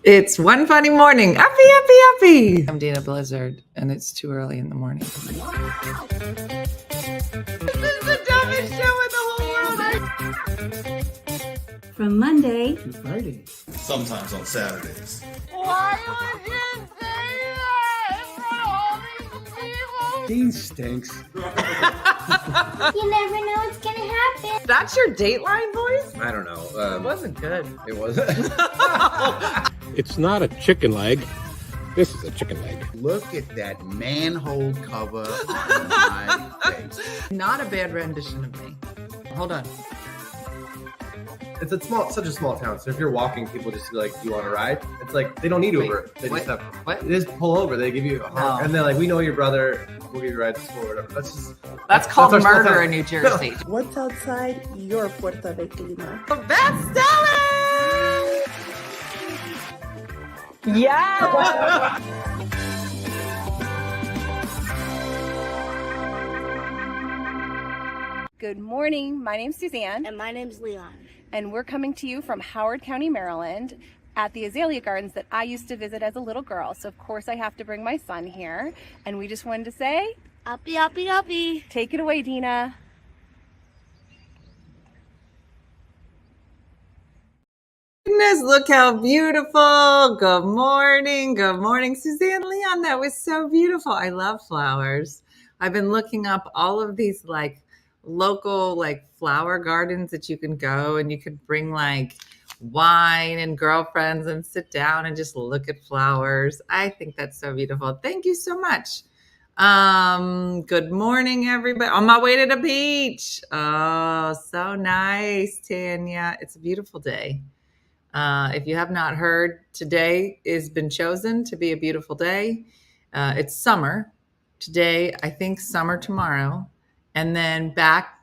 It's one funny morning. Uppy. I'm Dana Blizzard, and it's too early in the morning. This is the dumbest show in the whole world. From Monday to Friday. Sometimes on Saturdays. Why would you say that in front of all these people? Dean stinks. You never know what's gonna happen. That's your Dateline voice? I don't know. It wasn't good. It wasn't. It's not a chicken leg. This is a chicken leg. Look at that manhole cover on my face. Not a bad rendition of me. Hold on. It's such a small town. So if you're walking, people just be like, "Do you want to ride?" It's like they don't need Uber. They just have. What? They just pull over. They give you a honk, and they're like, "We know your brother. We'll give you a ride to school or whatever." That's called our small murder town. in New Jersey. What's outside your Puerto Rico? That's Stella! Yeah! Good morning. My name's Suzanne. And my name's Leon. And we're coming to you from Howard County, Maryland at the Azalea Gardens that I used to visit as a little girl. So of course I have to bring my son here. And we just wanted to say, Uppy, uppy, uppy. take it away, Dina. Goodness, look how beautiful. Good morning. Good morning, Suzanne Leon. That was so beautiful. I love flowers. I've been looking up all of these like local like flower gardens that you can go and you could bring like wine and girlfriends and sit down and just look at flowers. I think that's so beautiful. Thank you so much. Good morning, everybody. On my way to the beach. Oh, so nice, Tanya. It's a beautiful day. If you have not heard, today has been chosen to be a beautiful day. It's summer today, I think summer tomorrow, and then back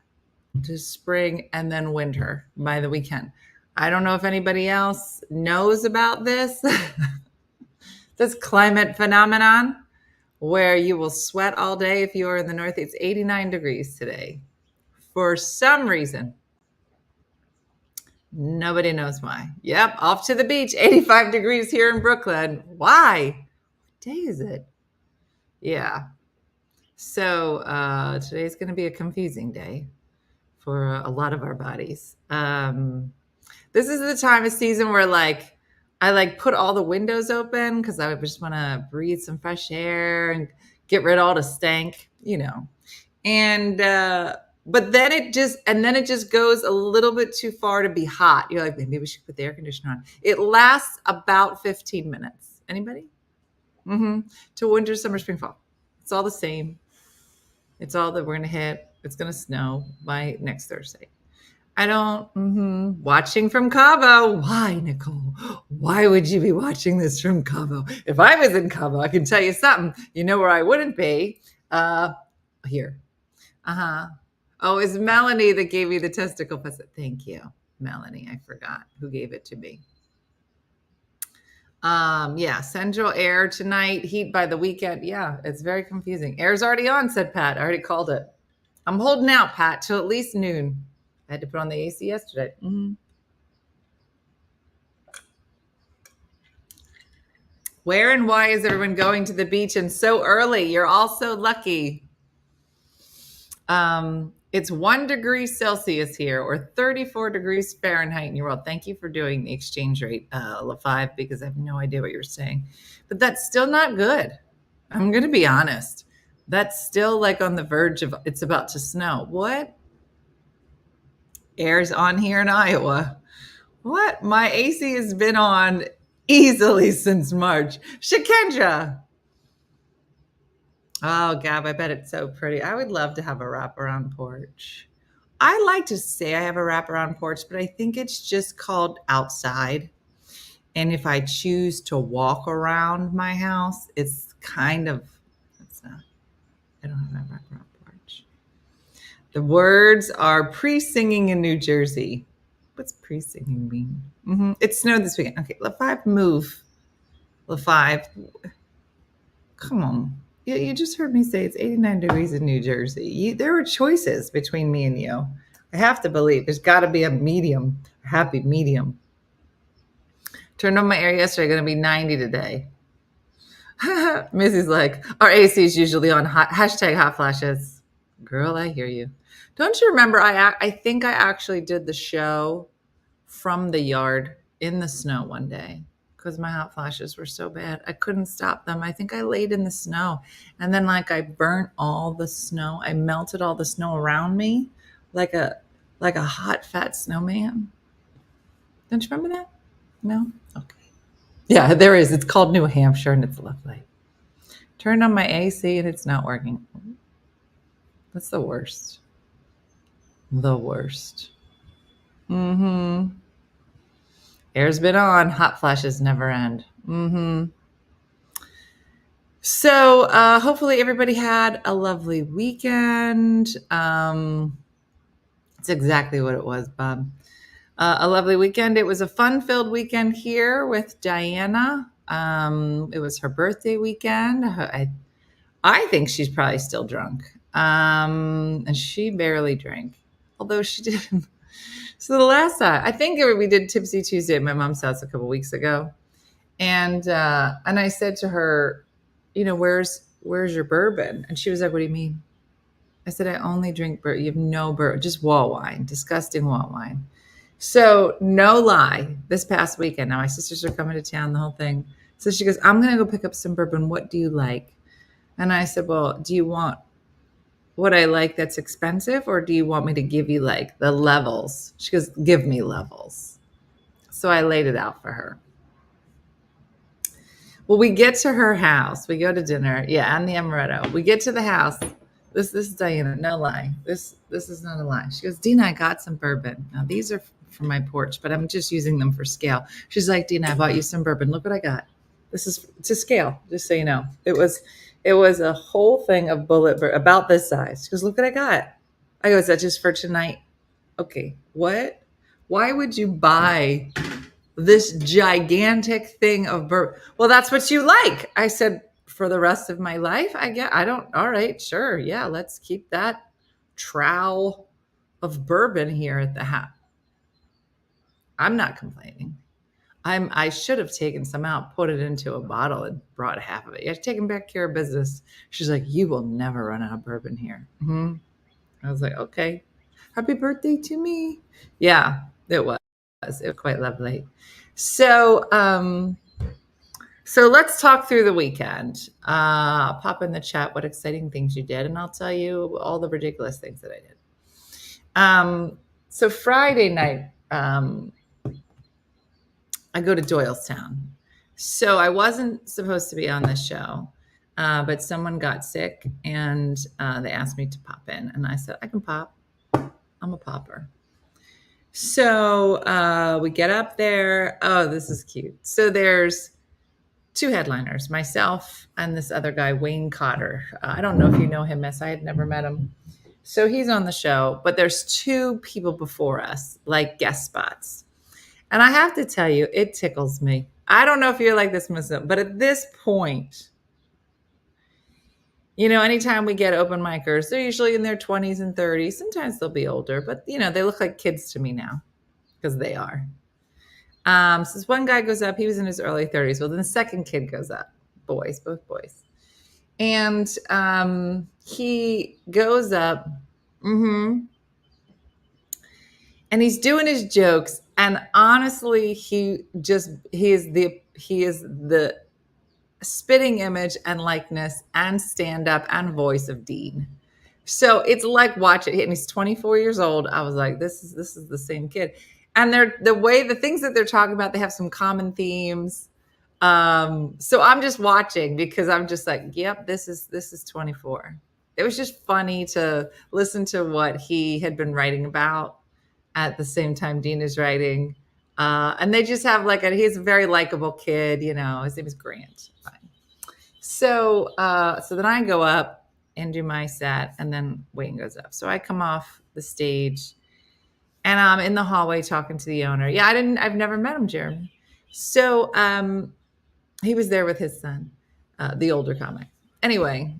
to spring and then winter by the weekend. I don't know if anybody else knows about this, this climate phenomenon where you will sweat all day if you are in the Northeast. It's 89 degrees today. For some reason, nobody knows why. Yep, off to the beach. 85 degrees here in Brooklyn. Why? What day is it? Yeah. So today's going to be a confusing day for a lot of our bodies. This is the time of season where I put all the windows open because I just want to breathe some fresh air and get rid of all the stank, And but then it just goes a little bit too far to be hot. You're like, maybe we should put the air conditioner on. It lasts about 15 minutes. Anybody? To winter, summer, spring, fall. It's all the same. It's all that we're going to hit. It's going to snow by next Thursday. Watching from Cabo. Why, Nicole? Why would you be watching this from Cabo? If I was in Cabo, I can tell you something. You know where I wouldn't be? Here. Oh, it's Melanie that gave you the testicle pussy. Thank you, Melanie. I forgot who gave it to me. Central air tonight, heat by the weekend. Yeah, it's very confusing. Air's already on, said Pat. I already called it. I'm holding out, Pat, till at least noon. I had to put on the AC yesterday. Where and why is everyone going to the beach and so early? You're all so lucky. It's 1 degree Celsius here or 34 degrees Fahrenheit in your world. Thank you for doing the exchange rate, LaFive, because I have no idea what you're saying. But that's still not good. I'm going to be honest. That's still like on the verge of it's about to snow. What? Air's on here in Iowa. What? My AC has been on easily since March. Shakendra. Oh, Gab, I bet it's so pretty. I would love to have a wraparound porch. I like to say I have a wraparound porch, but I think it's just called outside. And if I choose to walk around my house, it's kind of, I don't have a wraparound porch. The words are pre-singing in New Jersey. What's pre-singing mean? It snowed this weekend. Okay, LaFive, move. LaFive, come on. You just heard me say it's 89 degrees in New Jersey. There were choices between me and you. I have to believe there's got to be a medium, a happy medium. Turned on my air yesterday, going to be 90 today. Missy's like, our AC is usually on hashtag hot flashes. Girl, I hear you. Don't you remember? I think I actually did the show from the yard in the snow one day because my hot flashes were so bad. I couldn't stop them. I think I laid in the snow and then like I burnt all the snow. I melted all the snow around me like a hot fat snowman. Don't you remember that? No? Okay. Yeah, there is. It's called New Hampshire and it's lovely. Turned on my AC and it's not working. That's the worst. The worst. Mm-hmm. Air's been on. Hot flashes never end. Mm-hmm. So hopefully everybody had a lovely weekend. It's exactly what it was, Bob. A lovely weekend. It was a fun-filled weekend here with Diana. It was her birthday weekend. I think she's probably still drunk. And she barely drank, although she didn't. So the last time, I think we did Tipsy Tuesday at my mom's house a couple weeks ago. And I said to her, you know, where's your bourbon? And she was like, what do you mean? I said, I only drink bourbon. You have no bourbon, just wall wine, disgusting wall wine. So no lie, this past weekend, now my sisters are coming to town, the whole thing. So she goes, I'm going to go pick up some bourbon. What do you like? And I said, well, do you want what I like that's expensive, or do you want me to give you like the levels? She goes, give me levels. So I laid it out for her. Well, we get to her house. We go to dinner. Yeah, and the amaretto. We get to the house. This is Diana. No lie. This is not a lie. She goes, Dina, I got some bourbon. Now these are from my porch, but I'm just using them for scale. She's like, Dina, I bought you some bourbon. Look what I got. This is to scale, just so you know. It was a whole thing of bullet bourbon about this size. She goes, look what I got. I go, is that just for tonight? Okay, what? Why would you buy this gigantic thing of bourbon? Well, that's what you like. I said, for the rest of my life, all right, sure. Yeah, let's keep that trowel of bourbon here at the house. I'm not complaining. I should have taken some out, put it into a bottle, and brought half of it. You're taking back care of business. She's like, you will never run out of bourbon here. Mm-hmm. I was like, okay. Happy birthday to me. Yeah, it was. It was quite lovely. So, so let's talk through the weekend. Pop in the chat what exciting things you did, and I'll tell you all the ridiculous things that I did. So Friday night, I go to Doylestown. So I wasn't supposed to be on this show, but someone got sick and they asked me to pop in. And I said, I can pop. I'm a popper. So we get up there. Oh, this is cute. So there's two headliners, myself and this other guy, Wayne Cotter. I don't know if you know him, Miss. I had never met him. So he's on the show, but there's two people before us, like guest spots. And I have to tell you, it tickles me. I don't know if you're like this, Miss, but at this point, you know, anytime we get open micers, they're usually in their 20s and 30s. Sometimes they'll be older, but, you know, they look like kids to me now because they are. So this one guy goes up. He was in his early 30s. Well, then the second kid goes up. Boys, both boys. And he goes up. Mm-hmm. And he's doing his jokes. And honestly, he is the spitting image and likeness and stand-up and voice of Dean. So it's like watching, and he's 24 years old. I was like, this is the same kid. And the things that they're talking about, they have some common themes. So I'm just watching because I'm just like, yep, this is 24. It was just funny to listen to what he had been writing about at the same time Dean is writing. And they just have he's a very likable kid, you know, his name is Grant. Fine. So then I go up and do my set, and then Wayne goes up. So I come off the stage and I'm in the hallway talking to the owner. Yeah, I've never met him, Jeremy. So he was there with his son, the older comic. Anyway,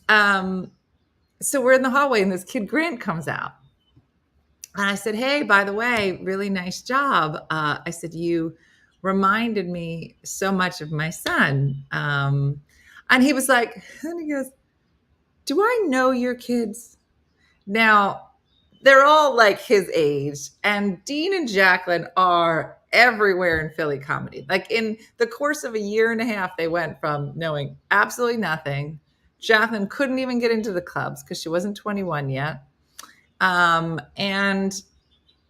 so we're in the hallway and this kid Grant comes out. And I said, hey, by the way, really nice job. I said, you reminded me so much of my son. And he was like, and he goes, do I know your kids? Now, they're all like his age, and Dean and Jacqueline are everywhere in Philly comedy. Like in the course of a year and a half, they went from knowing absolutely nothing. Jacqueline couldn't even get into the clubs because she wasn't 21 yet. And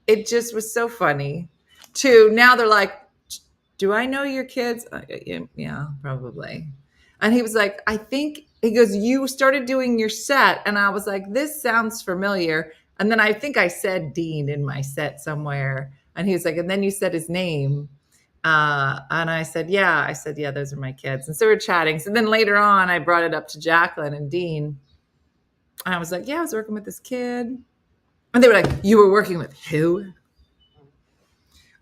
it just was so funny. To now they're like, do I know your kids? Yeah, probably. And he was like, I think, he goes, you started doing your set. And I was like, this sounds familiar. And then I think I said Dean in my set somewhere. And he was like, and then you said his name. And I said, yeah, those are my kids. And so we're chatting. So then later on, I brought it up to Jacqueline and Dean. And I was like, yeah, I was working with this kid. And they were like, you were working with who?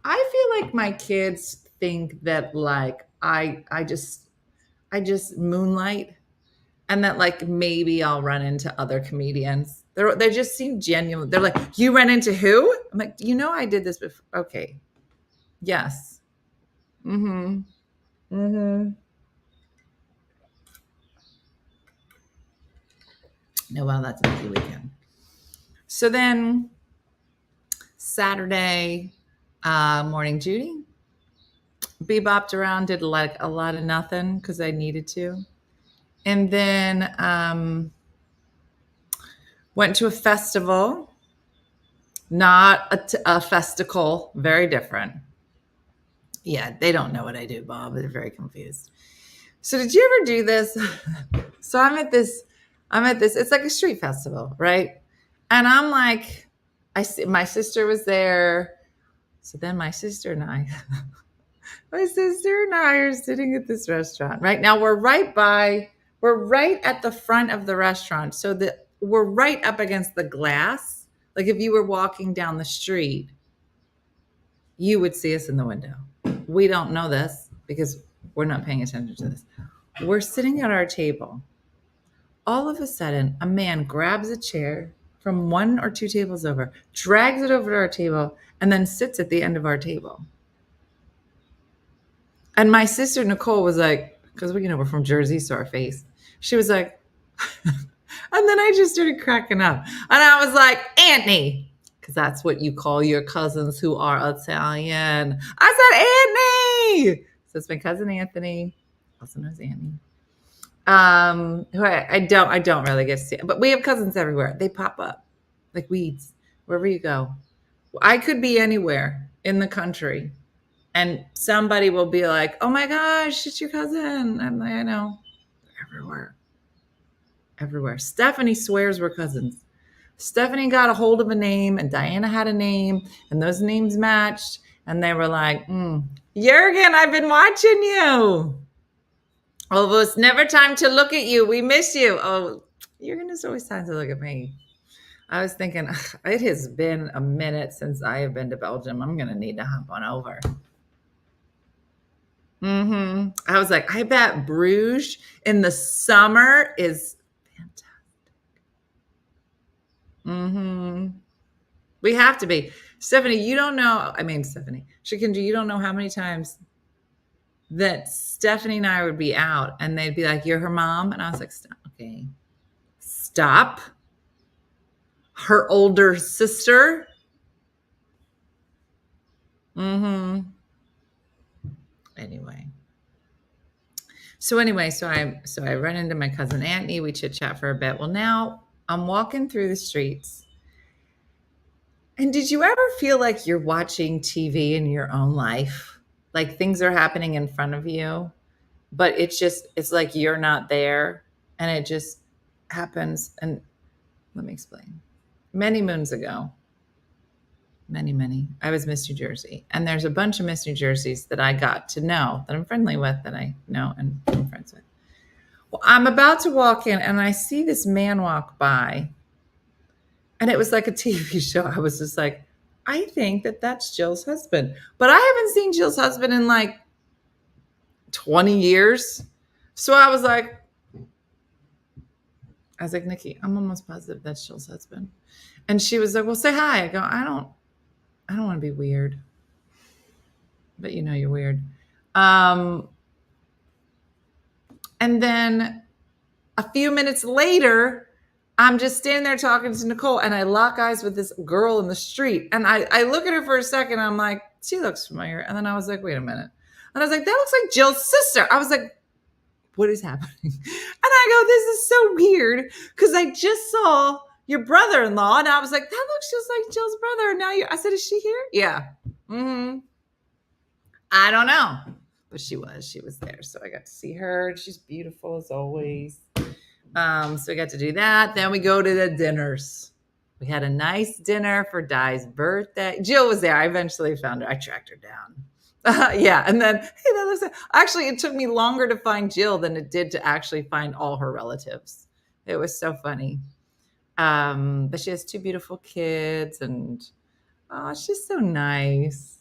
I feel like my kids think that like I just moonlight, and that like maybe I'll run into other comedians. They just seem genuine. They're like, you ran into who? I'm like, I did this before. Okay. Yes. Mm-hmm. Mm-hmm. No, well, that's a busy weekend. So then Saturday morning, Judy bebopped around, did like a lot of nothing because I needed to. And then went to a festival, not a festival, very different. Yeah, they don't know what I do, Bob. They're very confused. So did you ever do this? So I'm at this, it's like a street festival, right? And I'm like, I see my sister was there. So then my sister and I are sitting at this restaurant. Right now we're right at the front of the restaurant. So we're right up against the glass. Like if you were walking down the street, you would see us in the window. We don't know this because we're not paying attention to this. We're sitting at our table. All of a sudden, a man grabs a chair from one or two tables over, drags it over to our table, and then sits at the end of our table. And my sister, Nicole, was like, because we're from Jersey, so our face. She was like, and then I just started cracking up. And I was like, Anthony, because that's what you call your cousins who are Italian. I said, Anthony. So it's my cousin Anthony, also known as Anthony. Who I don't really get to see, but we have cousins everywhere. They pop up like weeds wherever you go. I could be anywhere in the country, and somebody will be like, "Oh my gosh, it's your cousin!" I'm like, I know, everywhere. Stephanie swears we're cousins. Stephanie got a hold of a name, and Diana had a name, and those names matched, and they were like, Jurgen, I've been watching you. Oh, it's never time to look at you. We miss you. Oh, Jurgen is always time to look at me. I was thinking, it has been a minute since I have been to Belgium. I'm going to need to hop on over. I was like, I bet Bruges in the summer is fantastic. We have to be. Stephanie, you don't know. I mean, Stephanie, Shikinji, you don't know how many times that Stephanie and I would be out and they'd be like, you're her mom? And I was like, stop. Okay. Stop. Her older sister. Anyway. So I run into my cousin Anthony. We chit chat for a bit. Well, now I'm walking through the streets. And did you ever feel like you're watching TV in your own life? Like things are happening in front of you, but it's like you're not there and it just happens. And let me explain. Many moons ago, many, I was Miss New Jersey. And there's a bunch of Miss New Jerseys that I got to know, that I'm friendly with, that I know and I'm friends with. Well, I'm about to walk in and I see this man walk by. And it was like a TV show. I was just like, I think that's Jill's husband. But I haven't seen Jill's husband in like 20 years. So I was like, Nikki, I'm almost positive that's Jill's husband. And she was like, well, say hi. I go, I don't want to be weird. but you know you're weird. And then a few minutes later, I'm just standing there talking to Nicole, and I lock eyes with this girl in the street. And I look at her for a second. I'm like, she looks familiar. And then I was like, wait a minute. And I was like, that looks like Jill's sister. I was like, what is happening? And I go, this is so weird because I just saw your brother-in-law, and I was like, that looks just like Jill's brother. And now I said, is she here? Yeah. I don't know, but she was there. So I got to see her. She's beautiful as always. So we got to do that. Then we go to the dinners. We had a nice dinner for Di's birthday. Jill was there. I eventually found her. I tracked her down. Yeah. And then, hey, that looks actually, it took me longer to find Jill than it did to actually find all her relatives. It was so funny. But she has 2 beautiful kids, and she's so nice.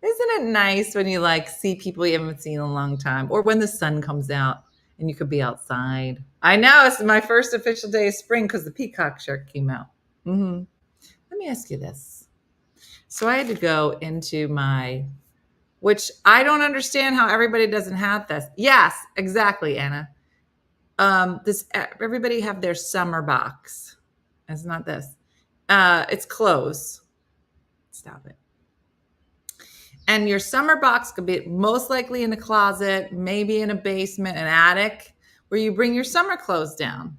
Isn't it nice when you like see people you haven't seen in a long time, or when the sun comes out and you could be outside? I know it's my first official day of spring because the peacock shark came out. Let me ask you this. So I had to go into which I don't understand how everybody doesn't have this. Yes, exactly, Anna. Everybody have their summer box. It's not this. It's clothes. Stop it. And your summer box could be most likely in a closet, maybe in a basement, an attic, where you bring your summer clothes down.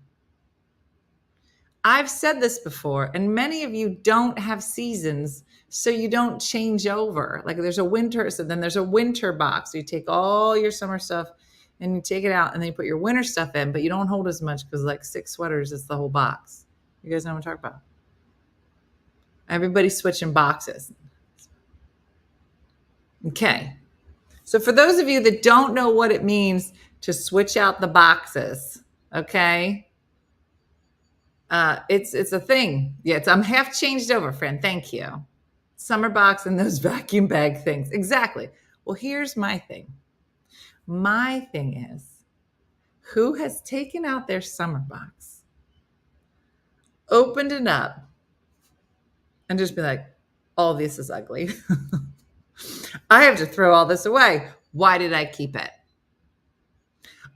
I've said this before, and many of you don't have seasons, so you don't change over. Like there's a winter, so then there's a winter box. So you take all your summer stuff and you take it out, and then you put your winter stuff in, but you don't hold as much because like 6 sweaters is the whole box. You guys know what I'm talking about? Everybody's switching boxes. Okay. So for those of you that don't know what it means to switch out the boxes, okay? It's a thing. Yeah, I'm half changed over, friend. Thank you. Summer box and those vacuum bag things. Exactly. Well, here's my thing. My thing is, who has taken out their summer box, opened it up, and just be like, all this is ugly. I have to throw all this away. Why did I keep it?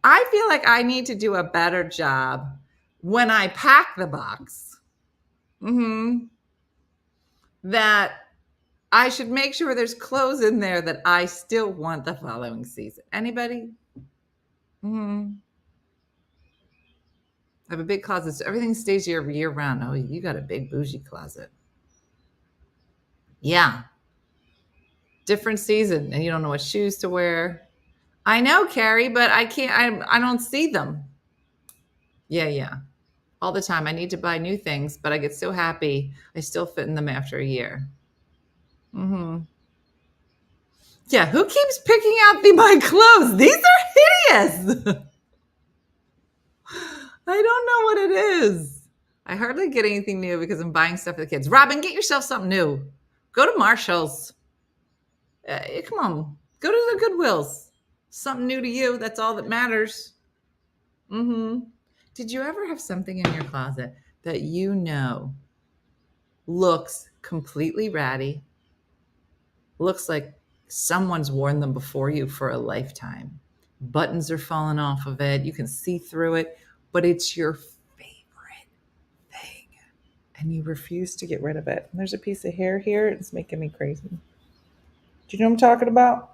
I feel like I need to do a better job when I pack the box. That I should make sure there's clothes in there that I still want the following season. Anybody? I have a big closet, so everything stays year round. Oh, you got a big bougie closet. Yeah. Different season, and you don't know what shoes to wear. I know, Carrie, but I can't. I don't see them. Yeah. All the time. I need to buy new things, but I get so happy I still fit in them after a year. Yeah, who keeps picking out my clothes? These are hideous. I don't know what it is. I hardly get anything new because I'm buying stuff for the kids. Robin, get yourself something new. Go to Marshall's. Come on. Go to the Goodwills. Something new to you. That's all that matters. Did you ever have something in your closet that you know looks completely ratty, looks like someone's worn them before you for a lifetime? Buttons are falling off of it. You can see through it, but it's your favorite thing, and you refuse to get rid of it. And there's a piece of hair here. It's making me crazy. Do you know what I'm talking about?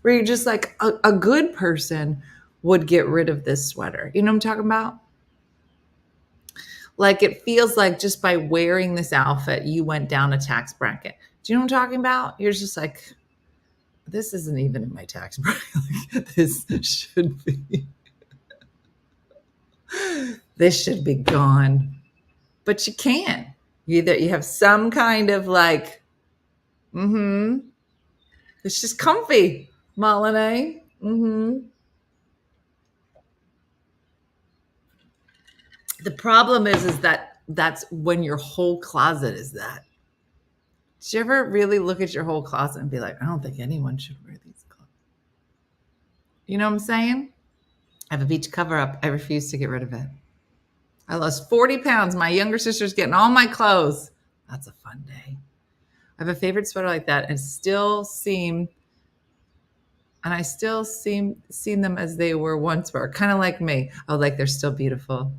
Where you're just like, a good person would get rid of this sweater. You know what I'm talking about? Like it feels like just by wearing this outfit, you went down a tax bracket. Do you know what I'm talking about? You're just like, this isn't even in my tax bracket. Like, this should be gone. But you can't. You have some kind of like, it's just comfy, Molyneux. The problem is that that's when your whole closet is that. Did you ever really look at your whole closet and be like, I don't think anyone should wear these clothes? You know what I'm saying? I have a beach cover up. I refuse to get rid of it. I lost 40 pounds. My younger sister's getting all my clothes. That's a fun day. I have a favorite sweater like that and still seem And I still seen them as they were once were, kind of like me. Oh, like they're still beautiful.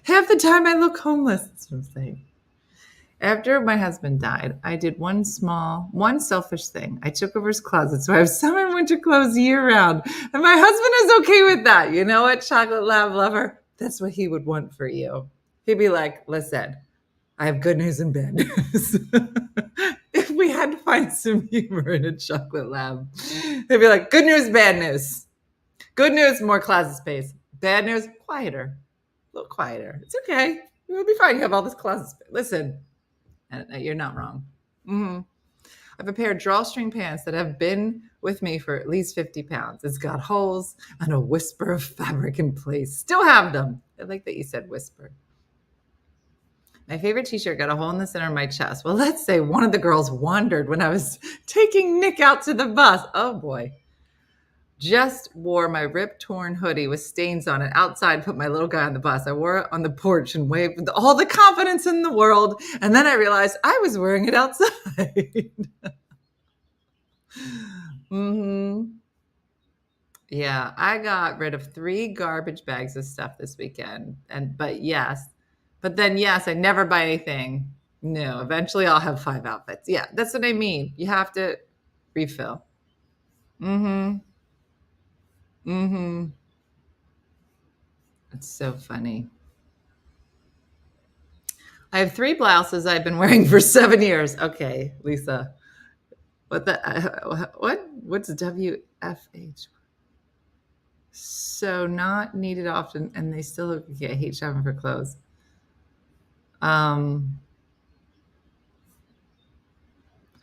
Half the time I look homeless. That's what I'm saying. After my husband died, I did one selfish thing. I took over his closet, so I have summer and winter clothes year round. And my husband is okay with that. You know what, chocolate lab lover? That's what he would want for you. He'd be like, listen, I have good news and bad news. If we had to find some humor in a chocolate lab, he'd be like, good news, bad news. Good news, more closet space. Bad news, quieter. A little quieter. It's okay. You'll be fine. You have all this closet space. Listen, you're not wrong. Mm-hmm. I have a pair of drawstring pants that have been with me for at least 50 pounds. It's got holes and a whisper of fabric in place. Still have them. I like that you said whisper. My favorite t-shirt got a hole in the center of my chest. Well, let's say one of the girls wandered when I was taking Nick out to the bus. Oh boy. Just wore my ripped, torn hoodie with stains on it outside, put my little guy on the bus. I wore it on the porch and waved with all the confidence in the world. And then I realized I was wearing it outside. Mm-hmm. Yeah, I got rid of 3 garbage bags of stuff this weekend. But then I never buy anything. No, eventually I'll have 5 outfits. Yeah, that's what I mean. You have to refill. Mm-hmm. Mm-hmm. It's so funny. I have 3 blouses I've been wearing for 7 years. Okay, Lisa. What's WFH? So not needed often, and they still look okay. I hate shopping for clothes.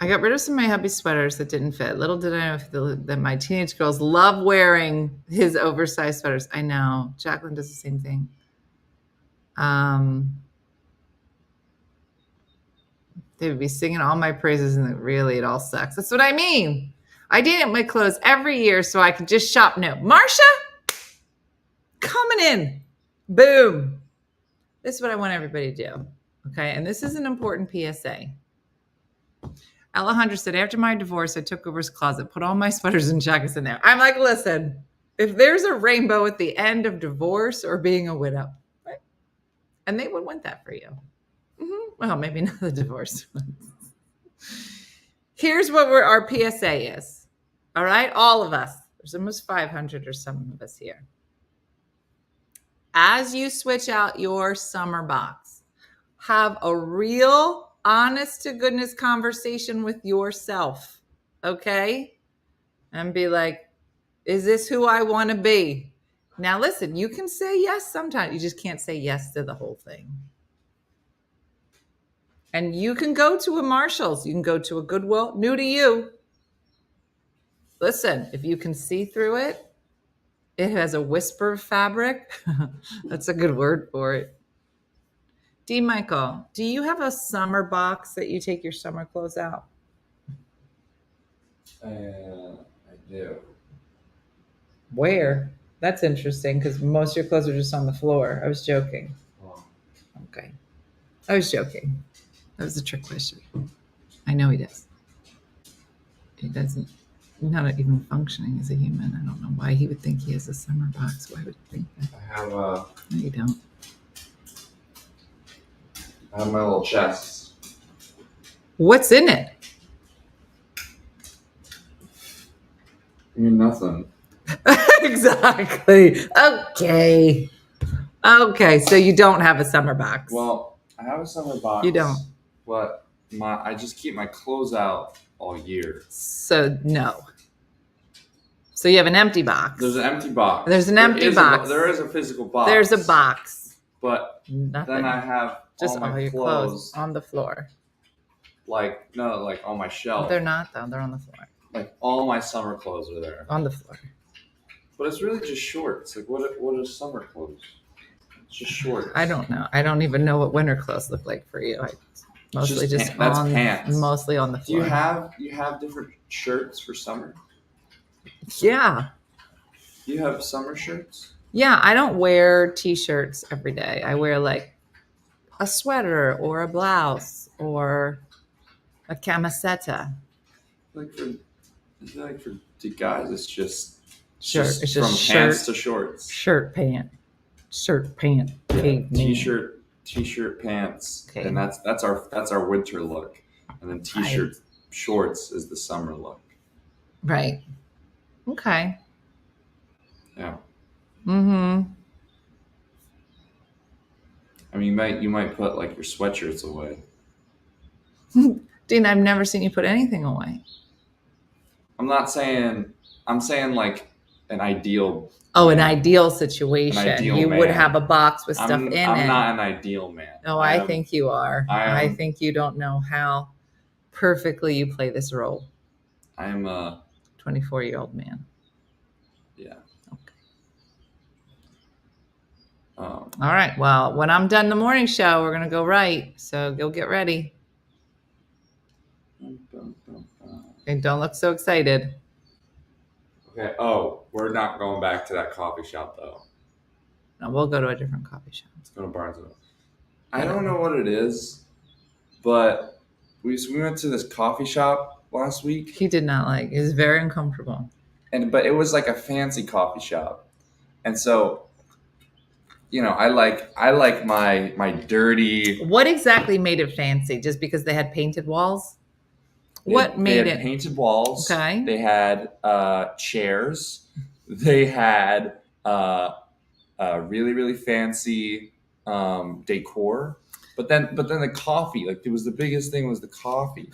I got rid of some of my hubby sweaters that didn't fit. Little did I know that my teenage girls love wearing his oversized sweaters. I know. Jacqueline does the same thing. They would be singing all my praises, and really, it all sucks. That's what I mean. I did my clothes every year so I could just shop new. Marsha, coming in. Boom. This is what I want everybody to do. Okay, and this is an important PSA. Alejandra said, after my divorce, I took over his closet, put all my sweaters and jackets in there. I'm like, listen, if there's a rainbow at the end of divorce or being a widow, right? And they would want that for you. Mm-hmm. Well, maybe not the divorce. Here's what our PSA is. All right, all of us. There's almost 500 or some of us here. As you switch out your summer box, have a real honest to goodness conversation with yourself, okay? And be like, is this who I want to be? Now, listen, you can say yes sometimes. You just can't say yes to the whole thing. And you can go to a Marshall's. You can go to a Goodwill, new to you. Listen, if you can see through it, it has a whisper of fabric. That's a good word for it. D. Michael, do you have a summer box that you take your summer clothes out? I do. Where? That's interesting because most of your clothes are just on the floor. I was joking. Oh. Okay. I was joking. That was a trick question. I know he does. He doesn't. Not even functioning as a human. I don't know why he would think he has a summer box. Why would he think that? I have No, you don't. my little chest. What's in it? I mean, nothing. Exactly. Okay. So you don't have a summer box. Well, I have a summer box. You don't. But I just keep my clothes out all year. So no. So you have an empty box. There's an empty box. There's an empty box. There is a physical box. There's a box. But Nothing. then I have just all my your clothes on the floor. Like on my shelf. They're not though. They're on the floor. Like all my summer clothes are there. On the floor. But it's really just shorts. Like what are summer clothes? It's just shorts. I don't know. I don't even know what winter clothes look like for you. Mostly just pants. Mostly on the floor. Do you have different shirts for summer? Yeah. Do you have summer shirts? Yeah, I don't wear t-shirts every day. I wear like a sweater or a blouse or a camiseta. I feel like for to guys, it's just Shirt. It's from just pants shirt. to shorts. Shirt, pant. T-shirt, pants, Okay. and that's our winter look, and then t-shirt, shorts is the summer look. Right. Okay. Yeah. Mm-hmm. I mean, you might put like your sweatshirts away. Dean, I've never seen you put anything away. I'm saying like an ideal. Oh, an ideal situation. An ideal you man. would have a box with stuff in it. I'm not an ideal man. No, I think you are. I am, think you don't know how perfectly you play this role. I am a 24-year-old man. Yeah. Okay. All right. Well, when I'm done the morning show, we're gonna go right. So go get ready. And don't look so excited. Okay. Oh, we're not going back to that coffee shop though. No, we'll go to a different coffee shop. Let's go to Barnesville. I don't know what it is, but we went to this coffee shop last week. He did not like. It was very uncomfortable. But it was like a fancy coffee shop, and so, you know, I like my dirty. What exactly made it fancy? Just because they had painted walls? They had painted walls? Okay. They had chairs. They had really, really fancy decor. But then the coffee, like it was the biggest thing was the coffee.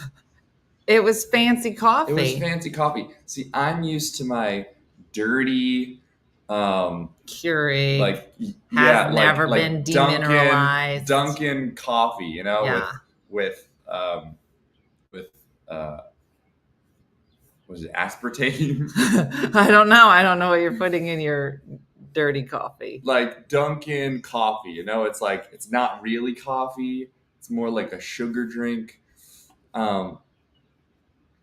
It was fancy coffee. It was fancy coffee. See, I'm used to my dirty Keurig. like never been demineralized. Dunkin' coffee, you know, Yeah. with was it aspartame? I don't know. I don't know what you're putting in your dirty coffee. Like Dunkin' coffee, you know, it's like it's not really coffee. It's more like a sugar drink.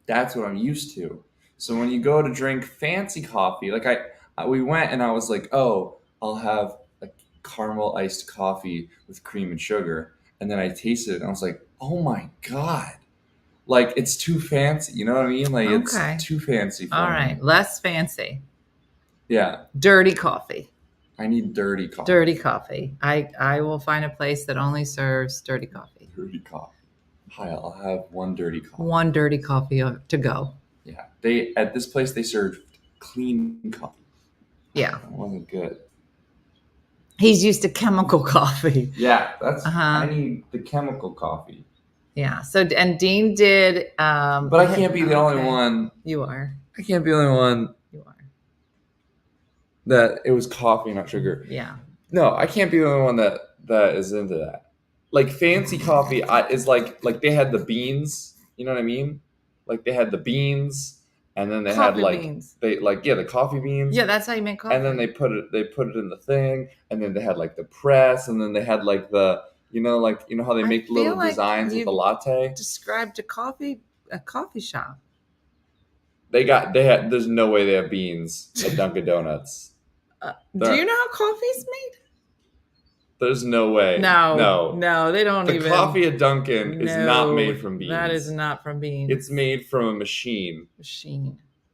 That's what I'm used to. So when you go to drink fancy coffee, like we went and I was like, oh, I'll have a caramel iced coffee with cream and sugar. And then I tasted it and I was like, oh my God. Like it's too fancy. You know what I mean? Like Okay. It's too fancy for All me. right. Less fancy. Yeah. Dirty coffee. I need dirty coffee. Dirty coffee. I will find a place that only serves dirty coffee. Dirty coffee. Hi, I'll have one dirty coffee. One dirty coffee to go. Yeah. At this place they served clean coffee. Yeah. That wasn't good. He's used to chemical coffee. Yeah, that's I need the chemical coffee. Yeah. So and Dean did but I can't be the only one. You are. I can't be the only one You are. that it was coffee, not sugar. Yeah. No, I can't be the only one that is into that. Like fancy coffee is like they had the beans, you know what I mean? Like they had the beans and then they Coffee had like beans. the coffee beans. Yeah, that's how you make coffee. And then they put it in the thing and then they had like the press and then they had like the you know how they make little designs with the latte? Described a coffee shop. There's no way they have beans at Dunkin' Donuts. Do you know how coffee's made? There's no way. No, they don't the even. The coffee at Dunkin' is not made from beans. That is not from beans. It's made from a machine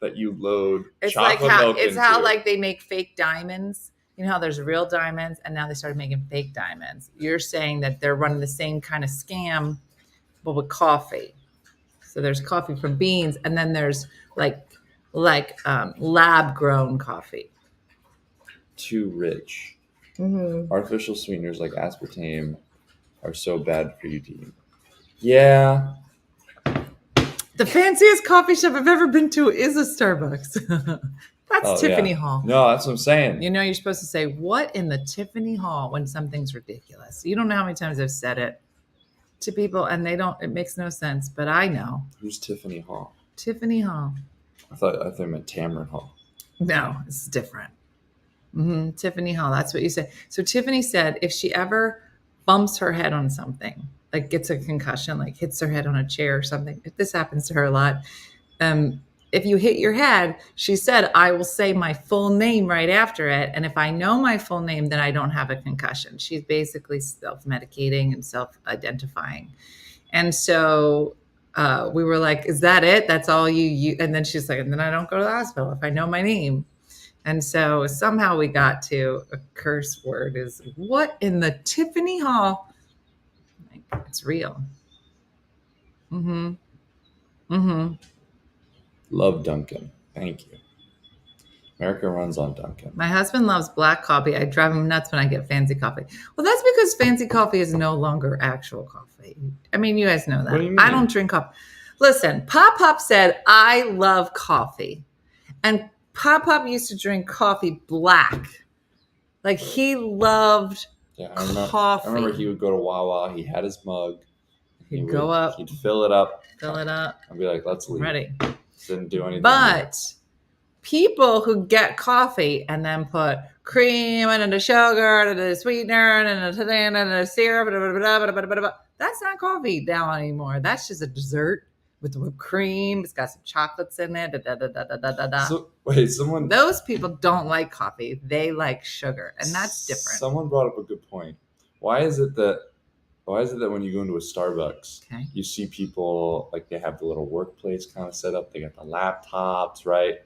that you load chocolate milk into. It's how like they make fake diamonds. You know how there's real diamonds and now they started making fake diamonds. You're saying that they're running the same kind of scam, but with coffee. So there's coffee from beans and then there's like lab grown coffee. Too rich. Mm-hmm. Artificial sweeteners like aspartame are so bad for you, Dean. Yeah. The fanciest coffee shop I've ever been to is a Starbucks. That's Tiffany Hall. No, that's what I'm saying. You know, you're supposed to say, what in the Tiffany Hall when something's ridiculous? You don't know how many times I've said it to people and it makes no sense, but I know. Who's Tiffany Hall? Tiffany Hall. I thought I meant Tamron Hall. No, it's different. Mm-hmm. Tiffany Hall, that's what you said. So Tiffany said if she ever bumps her head on something, like gets a concussion, like hits her head on a chair or something, this happens to her a lot. If you hit your head, she said, I will say my full name right after it. And if I know my full name, then I don't have a concussion. She's basically self-medicating and self-identifying. And so we were like, "Is that it? That's all you?" And then she's like, "And then I don't go to the hospital if I know my name." And so somehow we got to a curse word is what in the Tiffany Hall? It's real. Mm-hmm. Mm-hmm. Love Dunkin'. Thank you. America runs on Dunkin'. My husband loves black coffee. I drive him nuts when I get fancy coffee. Well, that's because fancy coffee is no longer actual coffee. I mean, you guys know that. What do you mean? I don't drink coffee. Listen, Pop Pop said, I love coffee. And Pop Pop used to drink coffee black. Like he loved coffee. I remember he would go to Wawa. He had his mug. He'd go up. He'd fill it up. I'd be like, let's leave. Ready. Didn't do anything. But people who get coffee and then put cream and a sugar and a sweetener and a syrup, that's not coffee now anymore. That's just a dessert with whipped cream. It's got some chocolates in it. So, wait, those people don't like coffee. They like sugar, and that's different. Someone brought up a good point. Why is it that when you go into a Starbucks, you see people like they have the little workplace kind of set up? They got the laptops, right?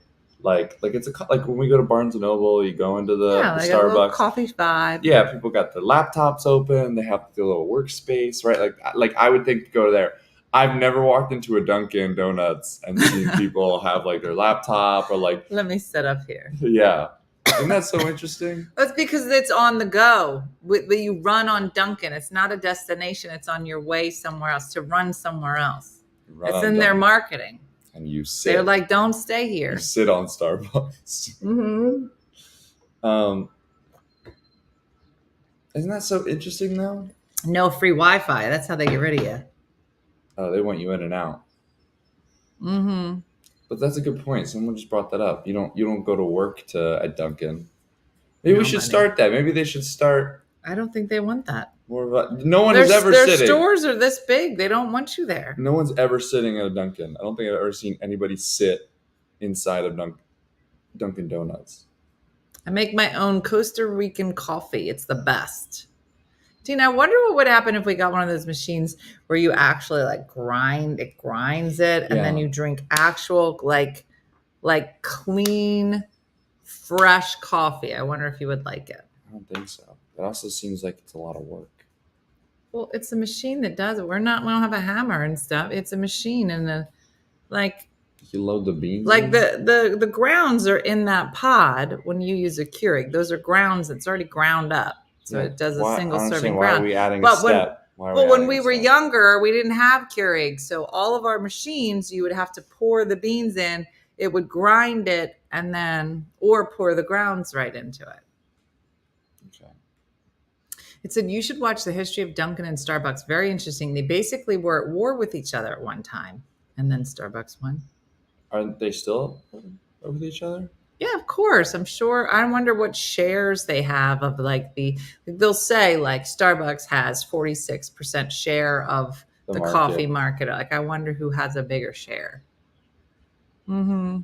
Like it's like when we go to Barnes and Noble, you go into the Starbucks coffee vibe. Yeah, people got the laptops open. They have the little workspace, right? Like I would think to go there. I've never walked into a Dunkin' Donuts and seen people have like their laptop or like. Let me set up here. Yeah. Isn't that so interesting? That's because it's on the go. You run on Dunkin'. It's not a destination. It's on your way somewhere else to run somewhere else. It's in their marketing. And you sit. They're like, don't stay here. You sit on Starbucks. Mm-hmm. Isn't that so interesting though? No free Wi-Fi. That's how they get rid of you. Oh, they want you in and out. Mm-hmm. But that's a good point. Someone just brought that up. You don't go to work at Dunkin'. Maybe we should start that. Maybe they should start. I don't think they want that. No one is ever sitting. Their stores are this big. They don't want you there. No one's ever sitting at a Dunkin'. I don't think I've ever seen anybody sit inside of Dunkin' Donuts. I make my own Costa Rican coffee. It's the best. Tina, I wonder what would happen if we got one of those machines where you actually like grinds it, and then you drink actual like clean, fresh coffee. I wonder if you would like it. I don't think so. It also seems like it's a lot of work. Well, it's a machine that does it. We don't have a hammer and stuff. It's a machine and you load the beans. Like the grounds are in that pod when you use a Keurig. Those are grounds that's already ground up. So it does a single serving ground. Why are we adding a step? When we were younger, we didn't have Keurig. So all of our machines, you would have to pour the beans in. It would grind it and then, or pour the grounds right into it. Okay. It said, you should watch the history of Dunkin' and Starbucks. Very interesting. They basically were at war with each other at one time. And then Starbucks won. Aren't they still with each other? Yeah, of course. I'm sure. I wonder what shares they have of they'll say like Starbucks has 46% share of the coffee market. Like I wonder who has a bigger share. Mm-hmm.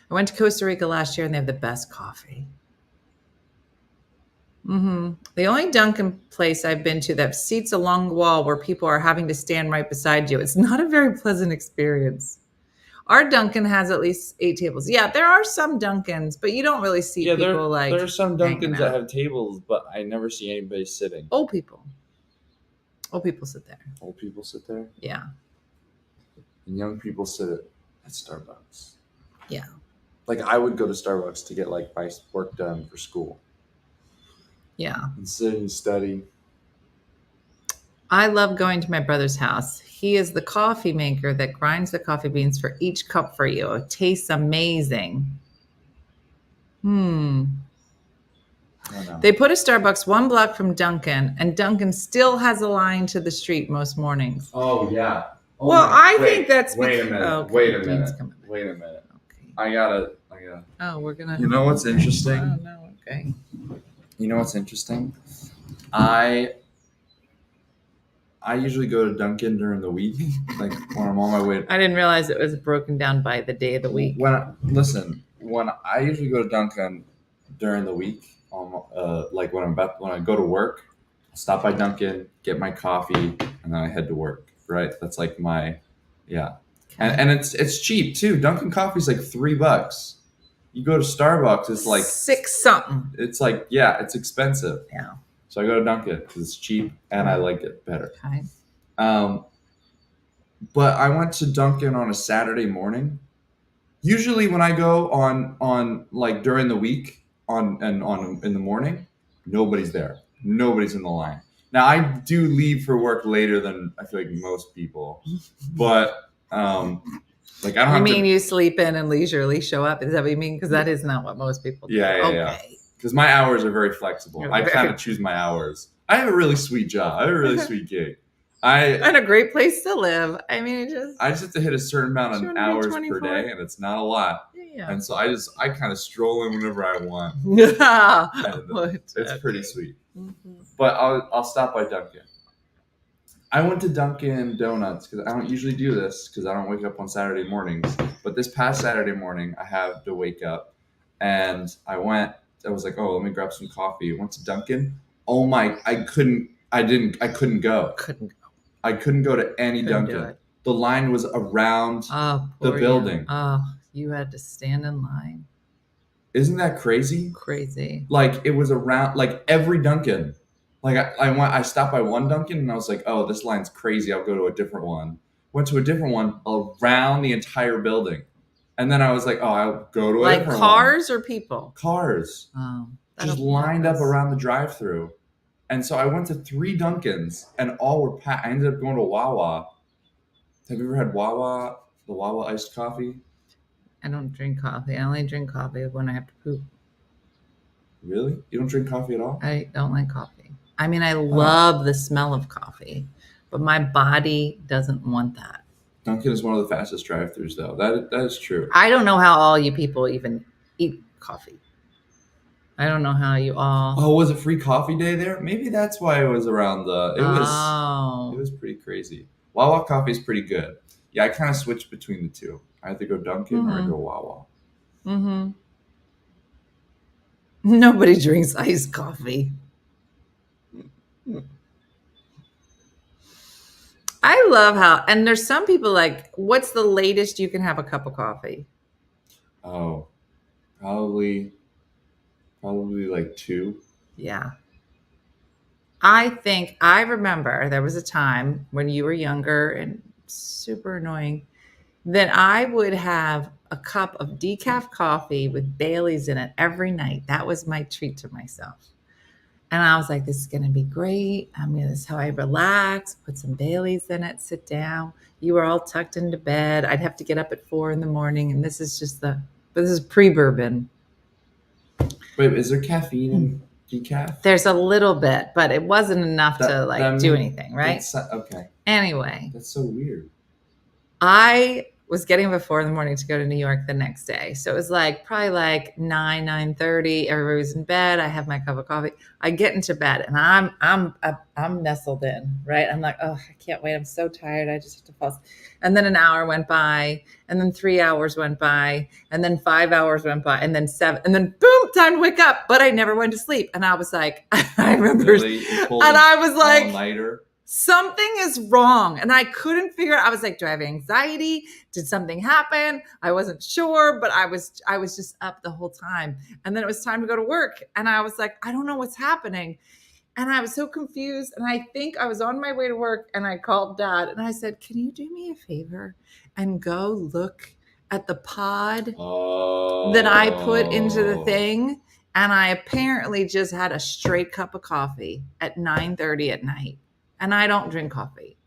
I went to Costa Rica last year and they have the best coffee. Mm-hmm. The only Dunkin' place I've been to that have seats along the wall where people are having to stand right beside you. It's not a very pleasant experience. Our Dunkin' has at least 8 tables. Yeah, there are some Dunkins, but you don't really see people there are some Dunkins that have tables, but I never see anybody sitting. Old people sit there. Old people sit there? Yeah. And young people sit at Starbucks. Yeah. Like I would go to Starbucks to get like my work done for school. Yeah. And sit and study. I love going to my brother's house. He is the coffee maker that grinds the coffee beans for each cup for you. It tastes amazing. They put a Starbucks 1 block from Dunkin', and Dunkin' still has a line to the street most mornings. Oh, yeah. Oh, well, I think that's... Wait a minute. Okay, wait a minute. Okay. I gotta... Oh, we're gonna... You know what's interesting? Oh, no, okay. You know what's interesting? I usually go to Dunkin' during the week, like when I'm on my way. I didn't realize it was broken down by the day of the week. When I usually go to Dunkin' during the week, like when I go to work, I stop by Dunkin', get my coffee, and then I head to work. Right? That's like my Yeah. And it's cheap too. Dunkin' Coffee's like $3. You go to Starbucks, it's like $6 something. It's like, yeah, it's expensive. Yeah. So I go to Dunkin' because it's cheap and I like it better. Okay. But I went to Dunkin' on a Saturday morning. Usually when I go on like during the week on in the morning, nobody's there. Nobody's in the line. Now I do leave for work later than I feel like most people, but like I don't. You mean you sleep in and leisurely show up? Is that what you mean? Because that is not what most people do. Yeah. Because my hours are very flexible. I kind of choose my hours. I have a really sweet job. I have a really sweet gig. And a great place to live. I mean, I just have to hit a certain amount of hours per day, and it's not a lot. Yeah. And so I kind of stroll in whenever I want. Yeah. It's pretty sweet. Mm-hmm. But I'll stop by Dunkin'. I went to Dunkin' Donuts because I don't usually do this because I don't wake up on Saturday mornings. But this past Saturday morning, I have to wake up, and I was like, oh, let me grab some coffee. I went to Dunkin'. Oh my! I couldn't go. I couldn't go to any Dunkin'. The line was around the building. Oh, you had to stand in line. Isn't that crazy? Crazy. Like it was around like every Dunkin'. Like I stopped by one Dunkin' and I was like, oh, this line's crazy. I'll go to a different one. Went to a different one around the entire building. And then I was like, oh, I'll go to a different one. Like cars or people? Cars. Oh, just lined up around the drive-thru. And so I went to 3 Dunkins and all were packed. I ended up going to Wawa. Have you ever had Wawa, the Wawa iced coffee? I don't drink coffee. I only drink coffee when I have to poop. Really? You don't drink coffee at all? I don't like coffee. I mean, I love the smell of coffee, but my body doesn't want that. Dunkin' is one of the fastest drive-thrus, though. That is true. I don't know how all you people even eat coffee. I don't know how you all. Oh, was it free coffee day there? Maybe that's why it was around the. It was pretty crazy. Wawa coffee is pretty good. Yeah, I kind of switched between the two. I either go Dunkin' or I go Wawa. Mm-hmm. Nobody drinks iced coffee. I love how, and there's some people like, what's the latest you can have a cup of coffee? Oh, probably like 2. Yeah. I remember there was a time when you were younger and super annoying that I would have a cup of decaf coffee with Bailey's in it every night. That was my treat to myself. And I was like, this is going to be great. This is how I relax, put some Bailey's in it, sit down. You were all tucked into bed. I'd have to get up at 4 a.m. And this is this is pre-bourbon. Wait, is there caffeine in decaf? There's a little bit, but it wasn't enough to do anything, right? Okay. Anyway. That's so weird. I was getting up at 4 a.m. to go to New York the next day. So it was probably 9:30. Everybody was in bed. I have my cup of coffee. I get into bed and I'm nestled in, right? I'm like, oh, I can't wait. I'm so tired. I just have to fall asleep. And then an hour went by, and then 3 hours went by, and then 5 hours went by, and then 7, and then boom, time to wake up. But I never went to sleep. And I was like, I remember, really? And I was like, all-nighter? Something is wrong. And I couldn't figure it out. I was like, do I have anxiety? Did something happen? I wasn't sure, but I was just up the whole time. And then it was time to go to work. And I was like, I don't know what's happening. And I was so confused. And I think I was on my way to work and I called Dad and I said, can you do me a favor and go look at the pod that I put into the thing? And I apparently just had a straight cup of coffee at 9:30 at night. And I don't drink coffee.